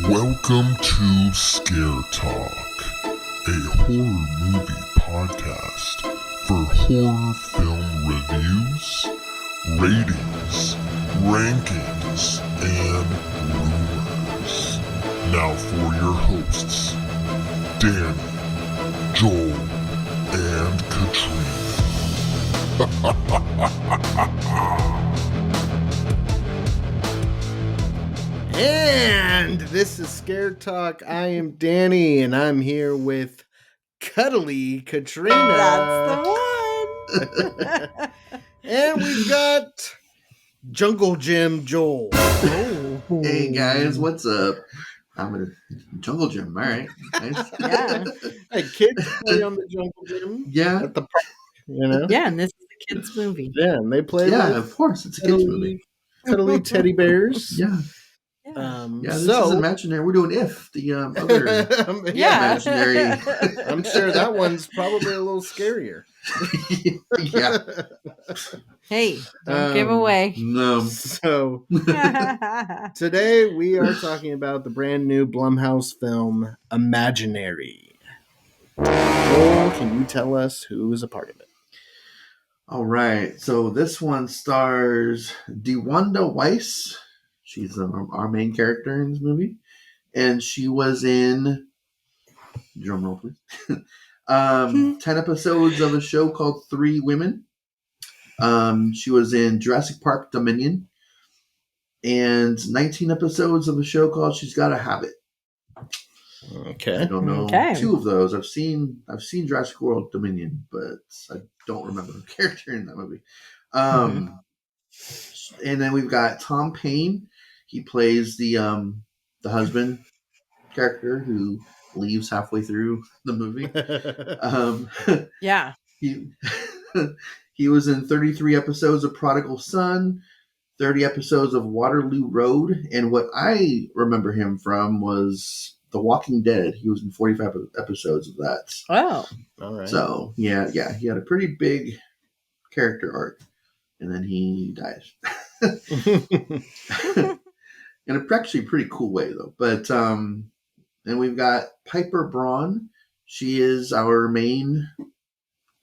Welcome to Scare Talk, a horror movie podcast for horror film reviews, ratings, rankings, and rumors. Now for your hosts, Danny, Joel, and Katrina. And this is Scared Talk. I am Danny, and I'm here with Cuddly Katrina. That's the one. And we've got Jungle Jim Joel. Oh. Hey guys, what's up? I'm in a Jungle Gym. All right, nice. Yeah. Hey, kids play on the Jungle Gym. Yeah, At the park, you know? Yeah, and this is a kid's movie. Yeah, and they play yeah, with of course, it's a kids movie. cuddly teddy bears. Yeah, this is imaginary. We're doing If, the other imaginary. I'm sure that one's probably a little scarier. Yeah. Hey, don't give away. No. So today we are talking about the brand new Blumhouse film Imaginary. Joel, can you tell us who is a part of it? All right, so this one stars DeWanda Weiss. She's our main character in this movie, and she was in, drum roll please, 10 episodes of a show called Three Women. She was in Jurassic Park Dominion, and 19 episodes of a show called She's Gotta Have It. Okay. I don't know two of those. I've seen Jurassic World Dominion, but I don't remember the character in that movie. And then we've got Tom Payne. He plays the husband character who leaves halfway through the movie. Yeah. He was in 33 episodes of Prodigal Son, 30 episodes of Waterloo Road, and what I remember him from was The Walking Dead. He was in 45 episodes of that. Oh. All right. So, yeah, he had a pretty big character arc, and then he dies. In a actually pretty cool way, though. But, and we've got Piper Braun. She is our main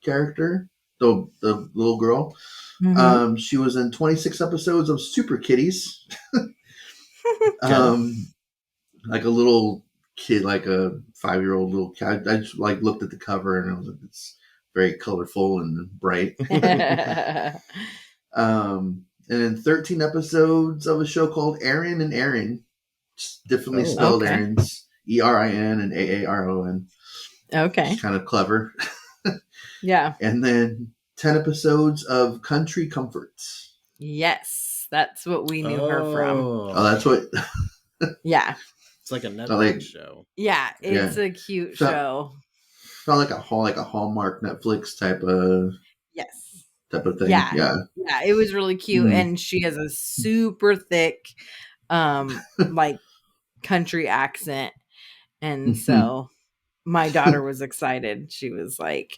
character, the little girl. Mm-hmm. She was in 26 episodes of Super Kitties. Like a little kid, like a 5-year-old little kid. I just looked at the cover and I was like, it's very colorful and bright. And then 13 episodes of a show called Aaron and Aaron. Just differently spelled Aaron's ERIN and AARON. Okay. It's kind of clever. Yeah. And then 10 episodes of Country Comforts. Yes. That's what we knew her from. Oh, that's what. Yeah. It's like a Netflix show. Yeah, it's a cute show. Felt like a Hallmark Netflix type of thing. Yeah. It was really cute, and she has a super thick, like country accent, and so my daughter was excited. She was like,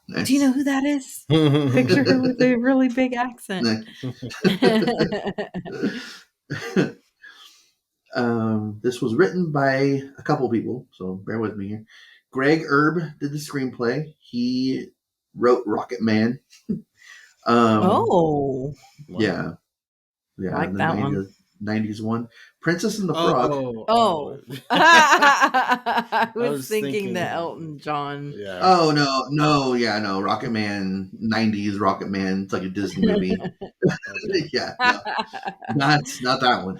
nice. Do you know who that is? Picture her with a really big accent. This was written by a couple people, so bear with me here. Greg Erb did the screenplay. He wrote Rocket Man. Yeah. I like that 90s one. Princess and the Frog. I was thinking the Elton John. Yeah. Oh, no. Rocket Man, 90s Rocket Man. It's like a Disney movie. Yeah. No, not that one.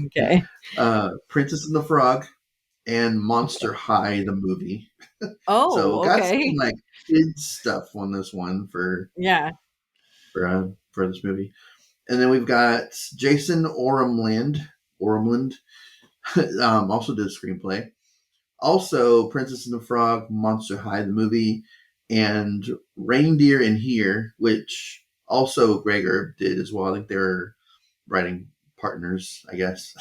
Okay. Princess and the Frog and Monster High, the movie. Oh, so got some kids stuff on this one for this movie. And then we've got Jason Orumland, also did a screenplay. Also, Princess and the Frog, Monster High, the movie, and Reindeer in Here, which also Greg Erb did as well. I think they're writing partners, I guess.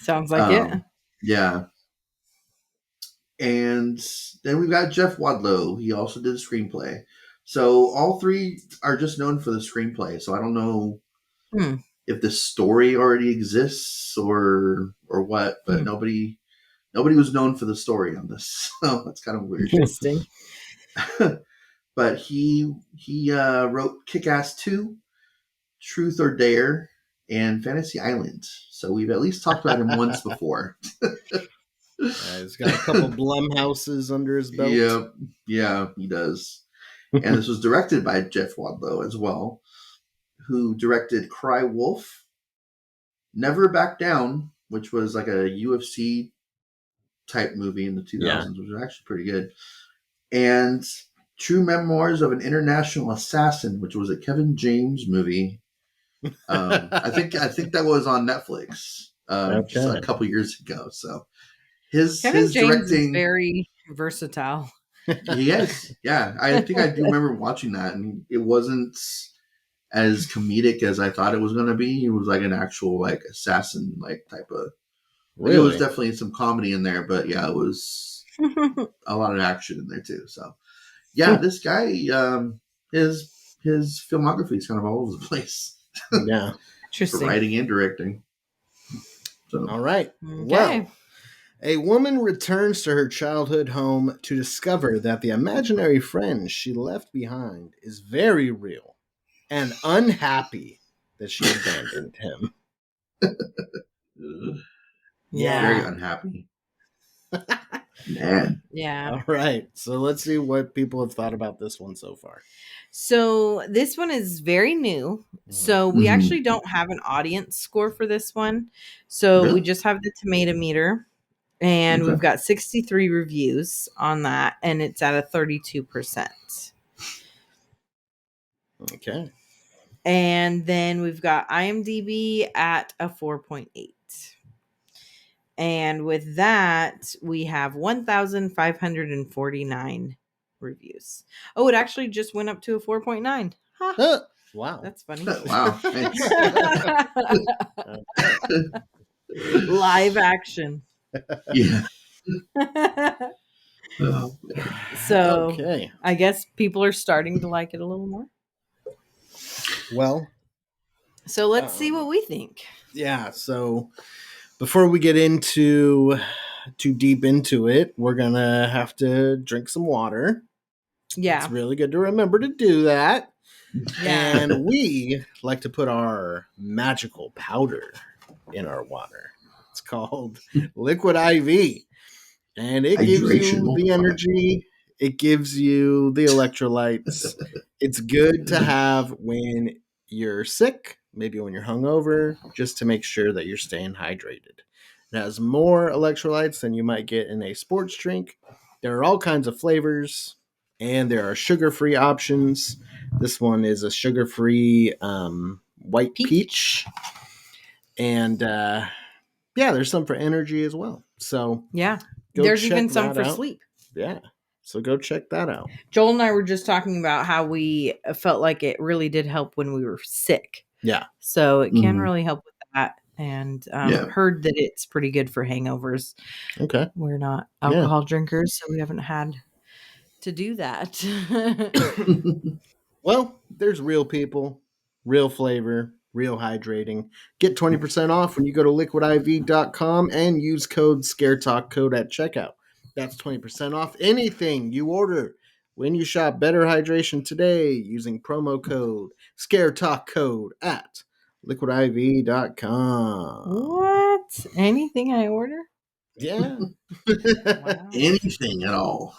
Sounds like it. Yeah. And then we've got Jeff Wadlow. He also did a screenplay. So all three are just known for the screenplay. So I don't know if the story already exists or what, but nobody was known for the story on this, so that's kind of weird. Interesting. But he wrote Kick-Ass 2, Truth or Dare, and Fantasy Island. So we've at least talked about him once before. He's got a couple Blumhouses under his belt. Yep. Yeah, he does. And this was directed by Jeff Wadlow as well, who directed Cry Wolf, Never Back Down, which was like a UFC type movie in the 2000s, which was actually pretty good, and True Memoirs of an International Assassin, which was a Kevin James movie. I think that was on Netflix just a couple years ago. So Kevin his James directing is very versatile. He is, yeah. I think I do remember watching that, and it wasn't as comedic as I thought it was going to be. He was like an actual like assassin like type of. Really? There was definitely some comedy in there, but yeah, it was a lot of action in there too. So yeah, this guy, his filmography is kind of all over the place. Yeah, interesting. For writing and directing. So. All right. Okay. Well, a woman returns to her childhood home to discover that the imaginary friend she left behind is very real and unhappy that she abandoned him. Yeah. Very unhappy. Man. Yeah. All right. So let's see what people have thought about this one so far. So this one is very new. So we actually don't have an audience score for this one. So we just have the tomato meter. And we've got 63 reviews on that, and it's at a 32%. Okay. And then we've got IMDb at a 4.8. And with that, we have 1,549 reviews. Oh, it actually just went up to a 4.9. Huh. Wow. That's funny. Wow. Live action. Yeah. So okay. I guess people are starting to like it a little more. Well, so let's see what we think. Yeah. So before we get into too deep into it, we're gonna have to drink some water. Yeah. It's really good to remember to do that. Yeah. And we like to put our magical powder in our water. It's called Liquid IV. And it gives you the energy. It gives you the electrolytes. It's good to have when you're sick, maybe when you're hungover, just to make sure that you're staying hydrated. It has more electrolytes than you might get in a sports drink. There are all kinds of flavors, and there are sugar-free options. This one is a sugar-free white peach. And yeah, there's some for energy as well. So yeah. There's even some for sleep. Yeah. So go check that out. Joel and I were just talking about how we felt like it really did help when we were sick. Yeah. So it can really help with that. And heard that it's pretty good for hangovers. Okay. We're not alcohol drinkers, so we haven't had to do that. Well, there's real people, real flavor, real hydrating. Get 20% off when you go to liquidiv.com and use code ScareTalkCode at checkout. That's 20% off anything you order when you shop Better Hydration today using promo code ScareTalkCode at liquidiv.com. What? Anything I order? Yeah. Wow. Anything at all.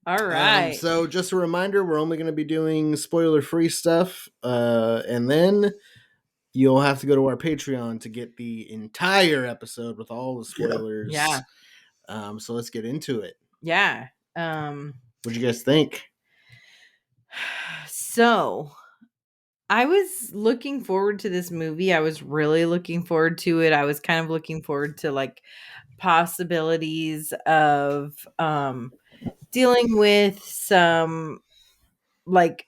All right. So just a reminder, we're only going to be doing spoiler-free stuff. And then you'll have to go to our Patreon to get the entire episode with all the spoilers. Yeah. So let's get into it. Yeah. What'd you guys think? So I was looking forward to this movie. I was really looking forward to it. I was kind of looking forward to like possibilities of dealing with some like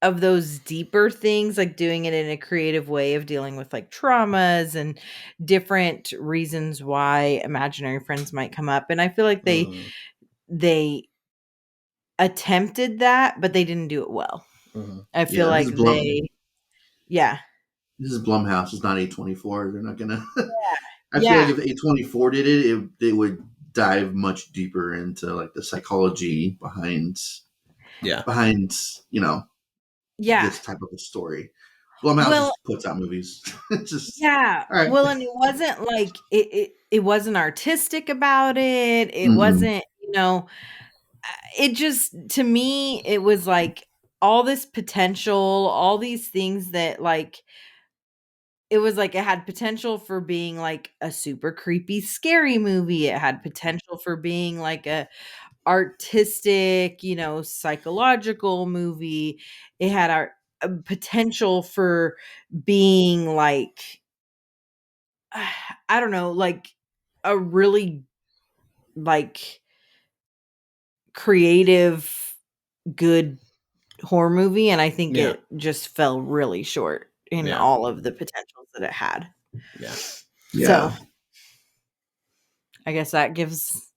of those deeper things, like doing it in a creative way of dealing with like traumas and different reasons why imaginary friends might come up. And I feel like they attempted that, but they didn't do it well. I feel like Yeah. This is Blumhouse. It's not A24. They're not gonna. I feel like Yeah. if A24 did it, they would dive much deeper into like the psychology behind Yeah. Yeah. this type of a story. Blumhouse Well, just puts out movies. It's just yeah. all right. Well, and it wasn't like it wasn't artistic about it. It Mm-mm. wasn't, it just, to me, it was like all this potential, all these things that like it was like it had potential for being like a super creepy scary movie. It had potential for being like a artistic, psychological movie. It had our potential for being like I don't know, like a really like creative good horror movie, and I think Yeah. it just fell really short in Yeah. all of the potentials that it had. Yeah. So, Yeah. I guess that gives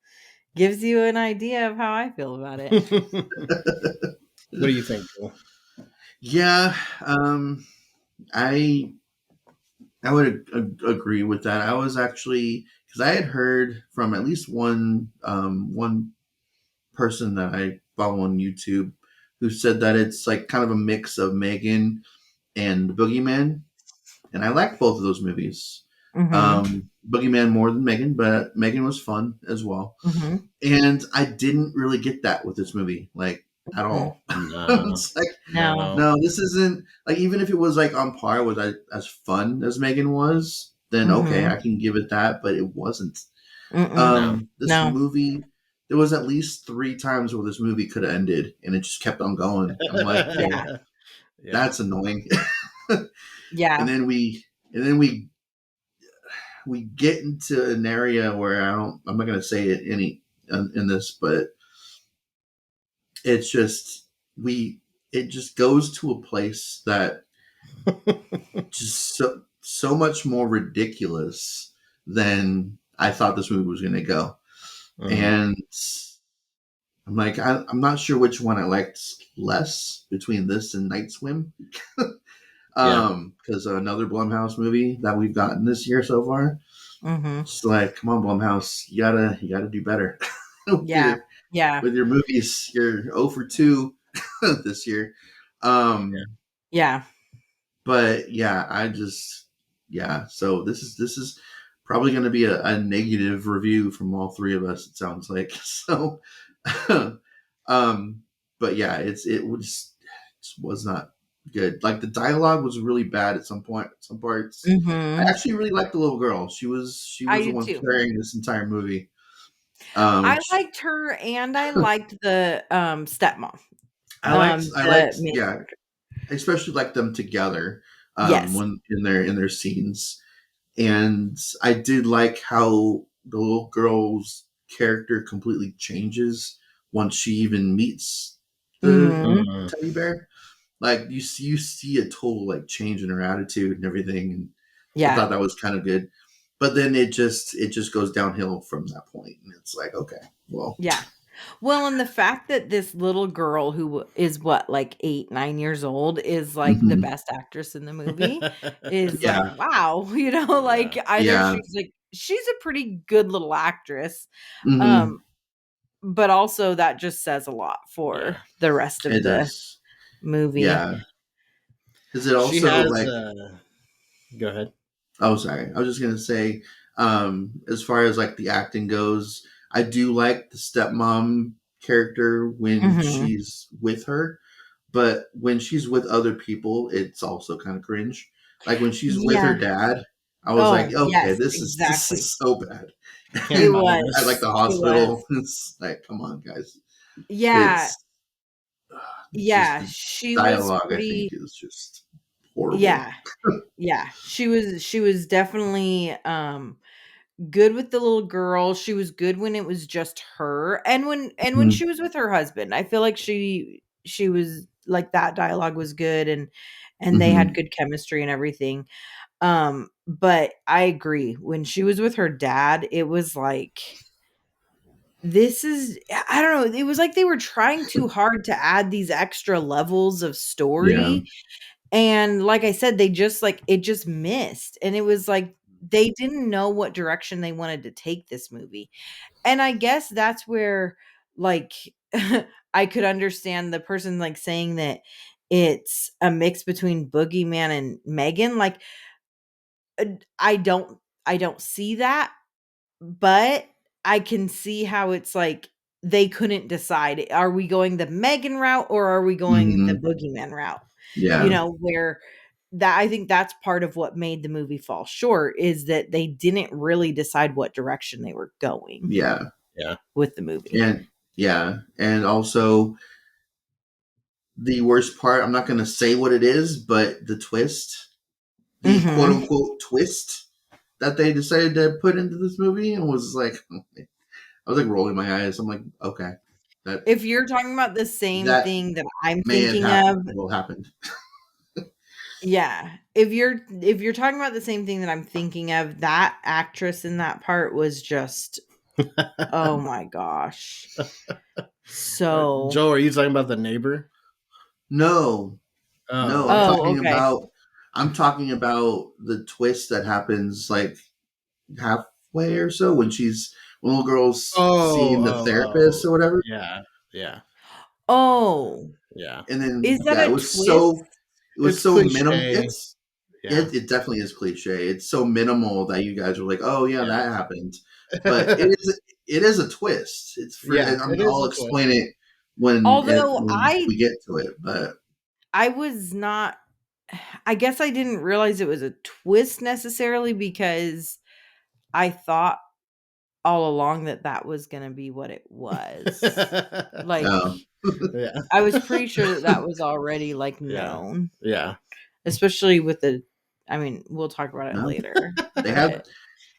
you an idea of how I feel about it. What do you think, Joel? Yeah. I I would agree with that. I was actually because I had heard from at least one person that I follow on YouTube who said that it's like kind of a mix of Megan and Boogeyman, and I liked both of those movies. Mhm. Boogeyman more than Megan, but Megan was fun as well. Mhm. And I didn't really get that with this movie, like at Mhm. all. No. It's like, No. no, this isn't like even if it was like on par with as fun as Megan was, then okay, I Mhm. can give it that, but it wasn't. Mm-mm. No. This No. movie, there was at least 3 times where this movie could have ended, and it just kept on going. I'm like, well, Yeah. Yeah. that's annoying. and Yeah. then we get into an area where I'm not going to say it in this, but it's just it just goes to a place that just so much more ridiculous than I thought this movie was going to go. Mhm. And I'm like, I'm not sure which one I liked less between this and Night Swim. Yeah. Because another Blumhouse movie that we've gotten this year so far. Mhm. Just like, come on, Blumhouse, you gotta do better with Yeah. Yeah. your movies. You're 0 for 2 this year. Um, Yeah. but yeah, yeah. So this is probably going to be a negative review from all three of us. It sounds like so. um, but yeah, it was not good. Like the dialogue was really bad at some point, some parts. I Mhm. actually really liked the little girl. She was I the do one too. carrying this entire movie. I Which liked her and I liked the stepmom. I The liked, main yeah, character. I especially liked them together. Yes. When in their scenes, and I did like how the little girl's character completely changes once she even meets the Mhm. Mhm. teddy bear. Like you see a total like change in her attitude and everything, and I Yeah. thought that was kind of good. But then it just goes downhill from that point, and it's like, okay, well, Yeah. Well, and the fact that this little girl who is what, like 8, 9 years old is like the mhm, best actress in the movie is like, yeah, wow, like Yeah. either yeah, she's a pretty good little actress. hmm Um, but also that just says a lot for Yeah. the rest of it the does, movie. yeah. Is it She also has like? go ahead. Oh, sorry. I was just gonna say, as far as like the acting goes, I do like the stepmom character when Mhm. she's with her, but when she's with other people, it's also kind of cringe. Like when she's with her Yeah. dad, I was like, Oh, okay, yes, this is exactly. so bad. It And at like was. the It was. hospital, it's like, come on, guys. Yeah. It's just Yeah, the she was dialogue. I think pretty. is just horrible. Yeah. Yeah. She was definitely good with the little girl. She was good when it was just her and when Mhm, she was with her husband. I feel like she was like that dialogue was good and they had mhm. good chemistry and everything. But I agree. When she was with her dad, it was like this is I don't know, it was like they were trying too hard to add these extra levels of Yeah. story And like I said, they just like it just missed. And it was like they didn't know what direction they wanted to take this movie. And I guess that's where like I could understand the person like saying that it's a mix between Boogeyman and Megan. Like I don't see that, but I can see how it's like they couldn't decide. Are we going the Megan route or are we going the Boogeyman route? You Yeah. know, where that I think that's part of what made the movie fall short is that they didn't really decide what direction they were going Yeah. with the movie. And yeah. And also the worst part, I'm not going to say what it is, but the twist, the quote unquote twist that they decided to put into this movie, and was like, I was like rolling my eyes. I'm like, okay. If you're talking about the same thing that I'm thinking of, what happened. yeah. If you're talking about the same thing that I'm thinking of, that actress in that part was just oh my gosh. So Joe, are you talking about the neighbor? No. No, I'm talking about the twist that happens like halfway or so when little girl's seeing the therapist or whatever. Yeah. Yeah. Oh. Yeah. And then is that it a was twist? It's so minimal. It definitely is cliche. It's so minimal that you guys are like, oh yeah, that happened. But it is a twist. It's for I'll explain it when we get to it. But I was not I guess I didn't realize it was a twist necessarily because I thought all along that was going to be what it was. Like I was pretty sure that was already like known. Yeah. Especially with I mean, we'll talk about it later.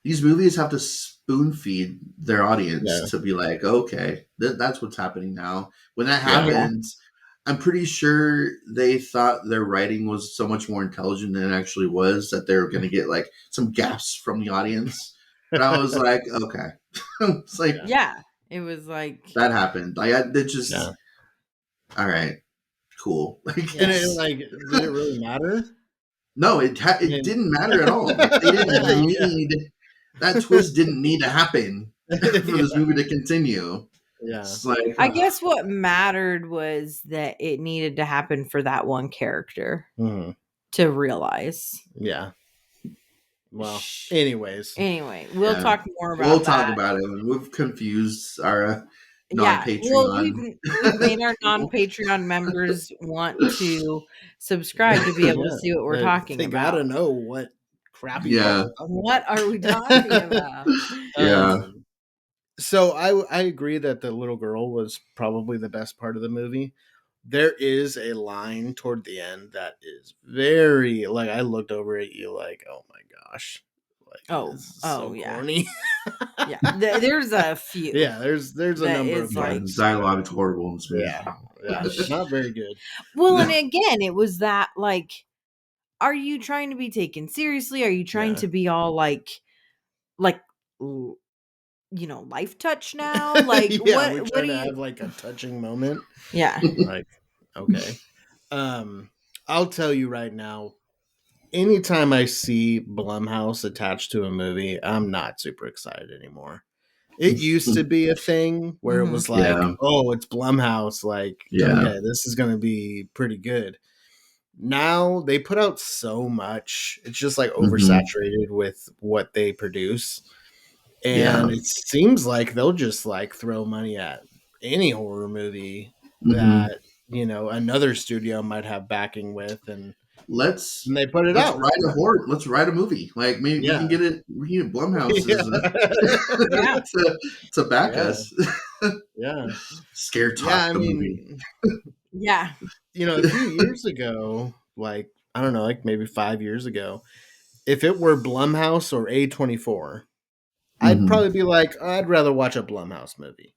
These movies have to spoon feed their audience to be like, okay, that's what's happening now. When that happens, I'm pretty sure they thought their writing was so much more intelligent than it actually was, that they were going to get like some gasps from the audience. And I was like, okay. It's like, it was like that happened. Like, it just, all right, cool. And did it really matter? No, it didn't matter at all. Like, they didn't need that twist. Didn't need to happen for this movie to continue. Yeah, it's like I guess what mattered was that it needed to happen for that one character to realize. Yeah. Well, anyway, we'll talk more about. We'll talk about it. We've confused our non-Patreon. Well, we've made our non-Patreon members want to subscribe to be able to see what we're talking about. They gotta know what crappy. What are we talking about? So I agree that the little girl was probably the best part of the movie. There is a line toward the end that is very like I looked over at you like, oh my gosh. Like, so corny. There's a few. Yeah, there's a number of times. Dialogue is horrible in this movie. Yeah, not very good. Well, and again, it was that like, are you trying to be taken seriously? Are you trying to be all like, life touch now? Like, what do you have like a touching moment? Yeah. Like, okay. I'll tell you right now, anytime I see Blumhouse attached to a movie, I'm not super excited anymore. It used to be a thing where it was like, oh, it's Blumhouse. Like, okay, this is going to be pretty good. Now they put out so much. It's just like oversaturated with what they produce. And it seems like they'll just like throw money at any horror movie that, another studio might have backing with. And they put it out. Let's write a movie. Like maybe we can get it. We can get Blumhouse to back us. Scare Talk the movie. Yeah. A few years ago, like I don't know, like maybe 5 years ago, if it were Blumhouse or A24, I'd probably be like, I'd rather watch a Blumhouse movie.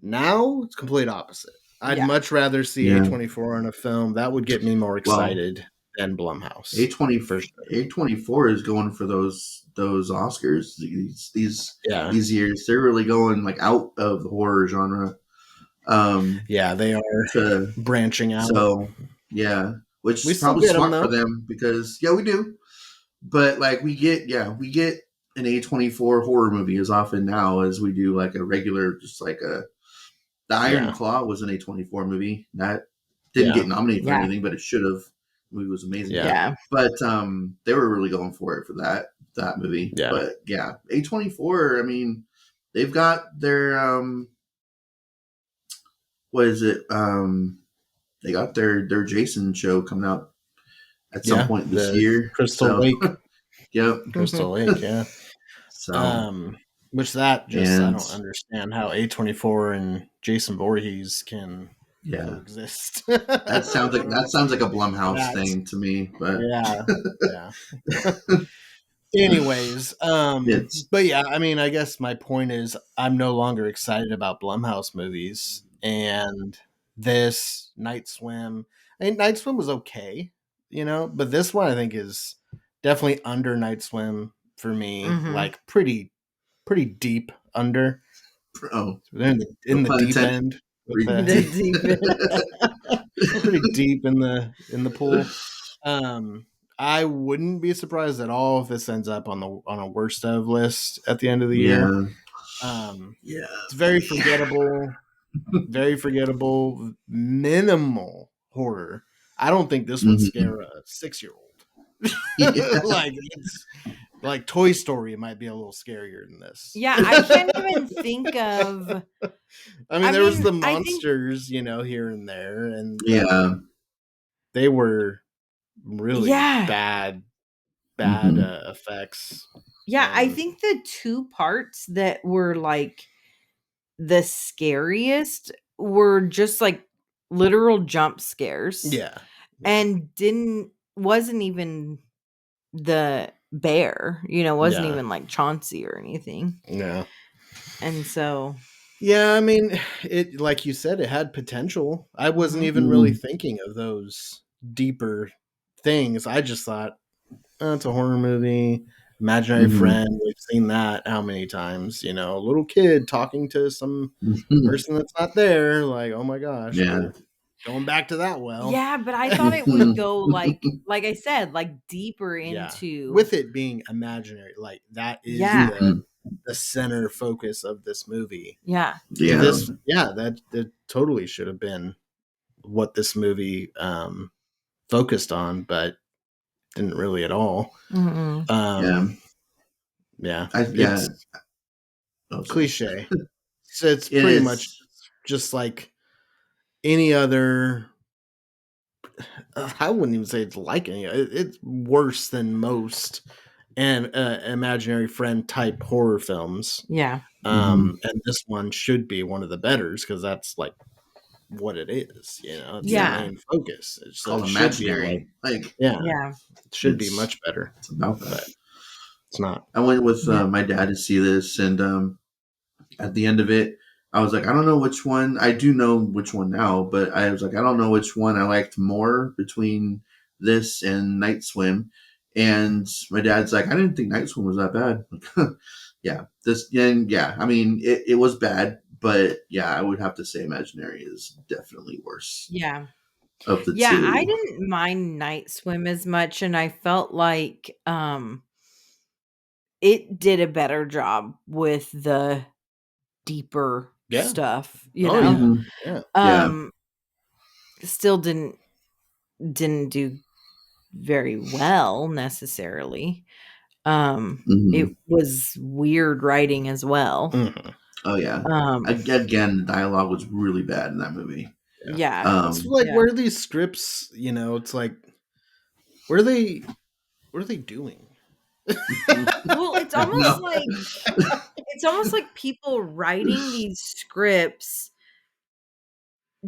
Now it's complete opposite. I'd much rather see A24 in a film. That would get me more excited than Blumhouse. A24 is going for those Oscars these years. They're really going like out of the horror genre. They are branching out. So which We is still probably get them smart for though. them because we do. But like we get an A24 horror movie as often now as we do like a regular, just like the Iron Yeah. Claw was an A24 movie that didn't Yeah. get nominated for Yeah. anything, but it should have. The movie was amazing. Yeah. But they were really going for it for that movie. Yeah. But yeah, A24. I mean, they've got their what is it? They got their Jason show coming out at some point this year. Crystal So, Lake. yep. Crystal Lake, yeah. So, which that just I and don't understand how A24 and Jason Voorhees can coexist. that sounds like a Blumhouse thing to me. But yeah. Anyways, but yeah, I mean, I guess my point is I'm no longer excited about Blumhouse movies, and this Night Swim. I mean, Night Swim was okay, but this one I think is definitely under Night Swim for me, like pretty deep under. Oh, They're in the deep end. Pretty deep in the pool. I wouldn't be surprised at all if this ends up on a worst of list at the end of the year. It's very forgettable, minimal horror. I don't think this would scare a 6-year-old. Like Toy Story might be a little scarier than this. Yeah, I can't even think of. I mean, there was the monsters, here and there, and they were really bad effects. Yeah, I think the two parts that were like the scariest were just like literal jump scares. Yeah. And wasn't even the bear, wasn't even like Chauncey or anything. Yeah. And so yeah, I mean, it, like you said, it had potential. I wasn't even really thinking of those deeper things. I just thought, oh, it's a horror movie, imaginary friend. We've seen that how many times? A little kid talking to some person that's not there. Like, oh my gosh, we're going back to that well. Yeah, but I thought it would go like I said, like deeper into with it being imaginary. Like that is the center focus of this movie. Yeah. That totally should have been what this movie focused on, but didn't really at all. It's cliche. So it's pretty much just like any other. I wouldn't even say it's like any. It's worse than most and imaginary friend type horror films. Yeah. And this one should be one of the betters because that's like what it is. It's the main focus. It's called imaginary. It should be much better. It's about that. But it's not. I went with my dad to see this, and at the end of it, I was like, I don't know which one. I do know which one now, but I was like, I don't know which one I liked more between this and Night Swim. And my dad's like, I didn't think Night Swim was that bad. I mean, it was bad, but I would have to say Imaginary is definitely worse. Yeah. Of the two. I didn't mind Night Swim as much, and I felt like it did a better job with the deeper stuff, still didn't do very well necessarily. It was weird writing as well. Oh yeah. Again, the dialogue was really bad in that movie. It's like where are these scripts, it's like what are they doing? Well, it's almost like people writing these scripts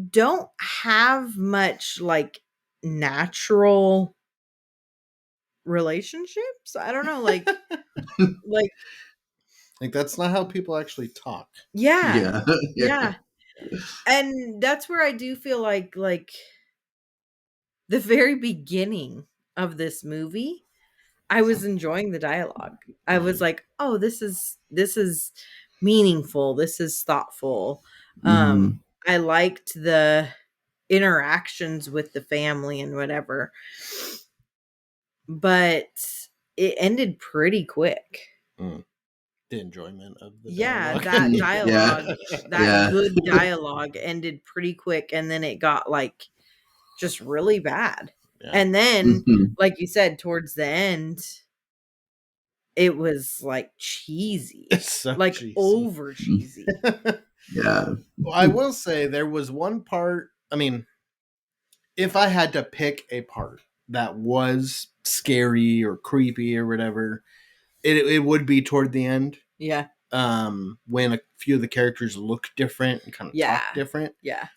don't have much like natural relationships. I don't know, like that's not how people actually talk. Yeah. And that's where I do feel like the very beginning of this movie, I was enjoying the dialogue. I was like, oh, this is meaningful. This is thoughtful. I liked the interactions with the family and whatever. But it ended pretty quick. The enjoyment of the dialogue. that dialogue, that good dialogue ended pretty quick, and then it got like just really bad. Yeah. And then, like you said, towards the end, it was like cheesy, so like cheesy. over cheesy. Yeah. Well, I will say there was one part. I mean, if I had to pick a part that was scary or creepy or whatever, it would be toward the end. Yeah. When a few of the characters look different and kind of talk different. Yeah.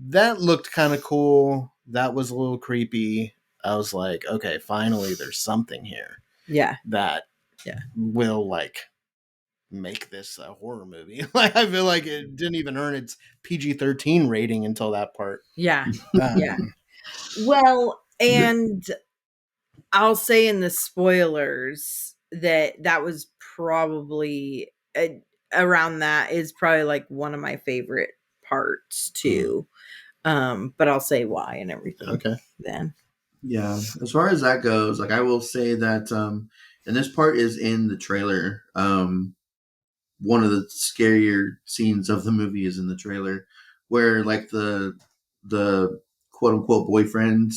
That looked kind of cool. That was a little creepy. I was like, okay, finally there's something here. Yeah. That will like make this a horror movie. Like I feel like it didn't even earn its PG-13 rating until that part. Yeah. Yeah. Well, and I'll say in the spoilers that was probably around that is probably like one of my favorite parts too. But I'll say why and everything. Okay. Then. Yeah. As far as that goes, like I will say that and this part is in the trailer. One of the scarier scenes of the movie is in the trailer where like the quote unquote boyfriend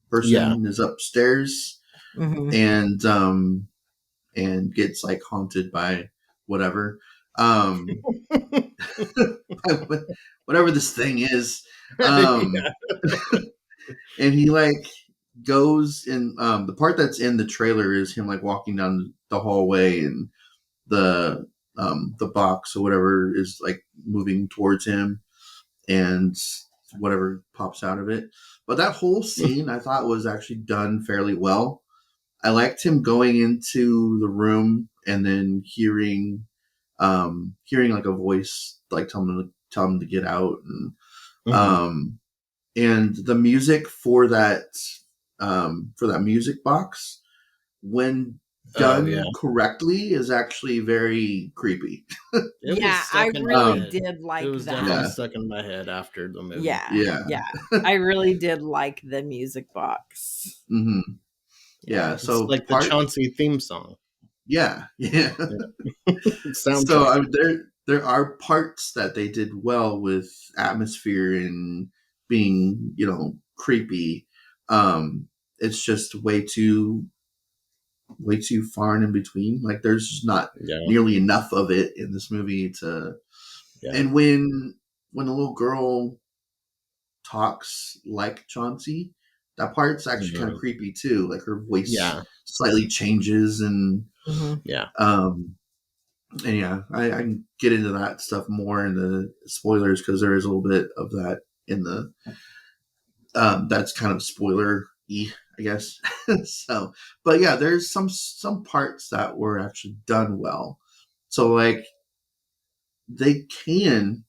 person is upstairs and gets like haunted by whatever. Whatever this thing is. And he like goes in the part that's in the trailer is him like walking down the hallway and the box or whatever is like moving towards him and whatever pops out of it. But that whole scene I thought was actually done fairly well. I liked him going into the room and then hearing like a voice like tell him to get out and the music for that music box when done correctly is actually very creepy. I really did like that. It was definitely stuck in my head after the movie. Yeah. I really did like the music box. Yeah, so it's like the Chauncey theme song. Yeah. So there are parts that they did well with atmosphere and being, creepy. It's just way too far and in between. Like there's just not nearly enough of it in this movie to. Yeah. And when the little girl talks like Chauncey, that part's actually kind of creepy too. Like her voice slightly changes and I can get into that stuff more in the spoilers because there is a little bit of that in the that's kind of spoiler-y, I guess. So, but yeah, there's some parts that were actually done well. So like they can,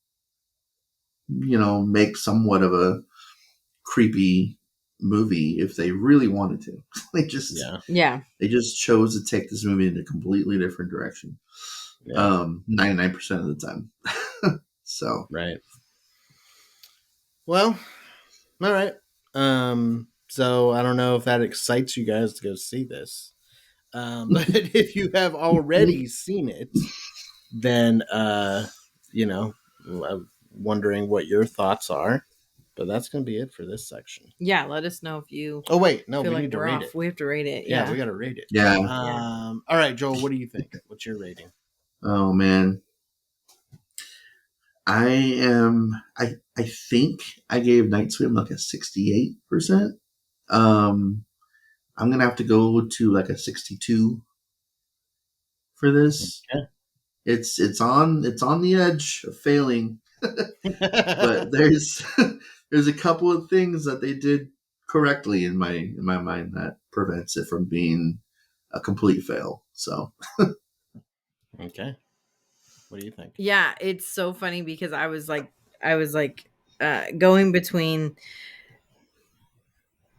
make somewhat of a creepy movie if they really wanted to. They just chose to take this movie in a completely different direction. 99% of the time. So right. Well, all right. So I don't know if that excites you guys to go see this. But if you have already seen it, then I'm wondering what your thoughts are. But that's going to be it for this section. Yeah, let us know if you. Oh wait, no, we need to rate it. We have to rate it. Yeah, we got to rate it. Yeah. All right, Joel, what do you think? What's your rating? Oh man, I think I gave Night Swim like a 68%. I'm gonna have to go to like a 62 for this. Okay. It's on the edge of failing, but there's a couple of things that they did correctly in my mind that prevents it from being a complete fail. So okay. What do you think? Yeah, it's so funny because I was like going between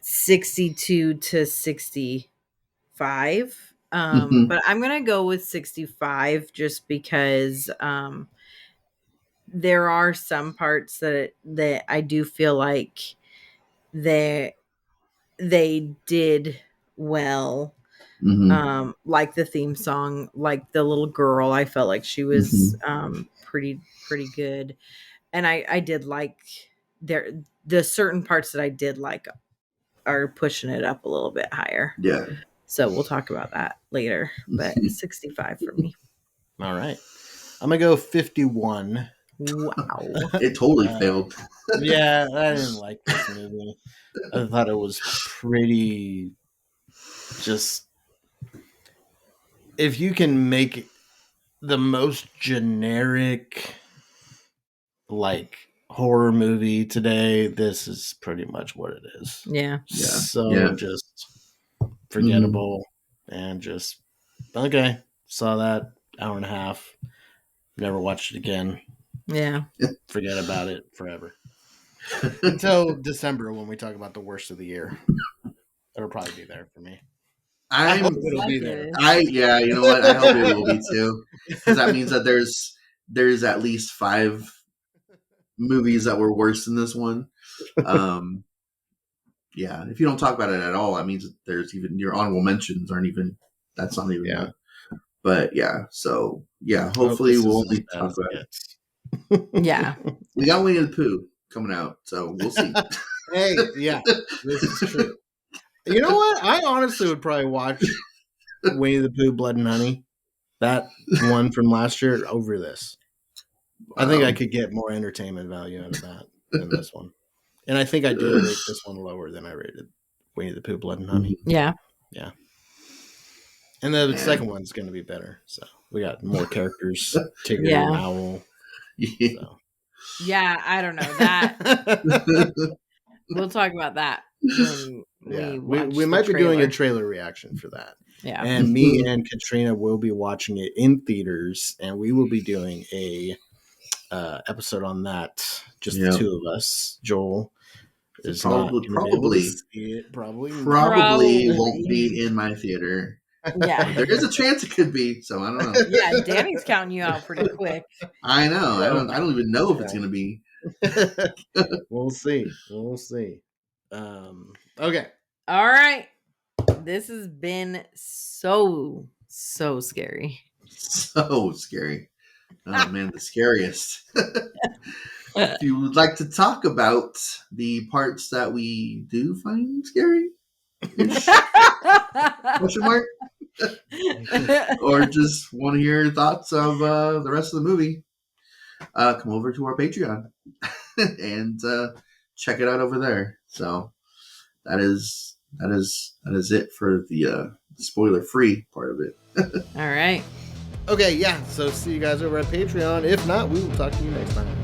62 to 65. But I'm going to go with 65 just because there are some parts that I do feel like they did well. Like the theme song, like the little girl, I felt like she was pretty good. And I did like the certain parts that I did like are pushing it up a little bit higher. Yeah. So we'll talk about that later. But 65 for me. All right. I'm going to go 51. Wow. It totally failed. Yeah, I didn't like this movie. I thought it was pretty just... If you can make the most generic, like, horror movie today, this is pretty much what it is. Yeah. So just forgettable and just, okay, saw that, hour and a half, never watched it again. Yeah. Forget about it forever. Until December when we talk about the worst of the year. It'll probably be there for me. I hope it'll be there. You know what? I hope it will be too. Because that means that there's at least 5 movies that were worse than this one. Yeah, if you don't talk about it at all, that means that there's even your honorable mentions aren't even. That's not even. Yeah. But yeah, so yeah, hopefully we'll be talking about it. Yeah, we got Winnie the Pooh coming out, so we'll see. Hey, yeah, this is true. You know what? I honestly would probably watch Winnie the Pooh, Blood and Honey, that one from last year, over this. I think I could get more entertainment value out of that than this one. And I think I did rate this one lower than I rated Winnie the Pooh, Blood and Honey. Yeah. Yeah. And the second one's going to be better. So we got more characters. Tigger and Owl. So. Yeah, I don't know that. We'll talk about that. We might be doing a trailer reaction for that. Yeah. And me and Katrina will be watching it in theaters, and we will be doing a episode on that. Just the two of us. Joel is probably won't be in my theater. Yeah, there is a chance it could be. So I don't know. Yeah, Danny's counting you out pretty quick. I know. I don't even know if it's gonna be. We'll see. Okay. All right. This has been so scary. So scary. Oh man, the scariest. If you would like to talk about the parts that we do find scary, question mark, or just want to hear your thoughts of the rest of the movie, come over to our Patreon and check it out over there. So that is it for the spoiler-free part of it. All right. Okay, yeah. So see you guys over at Patreon. If not, we will talk to you next time.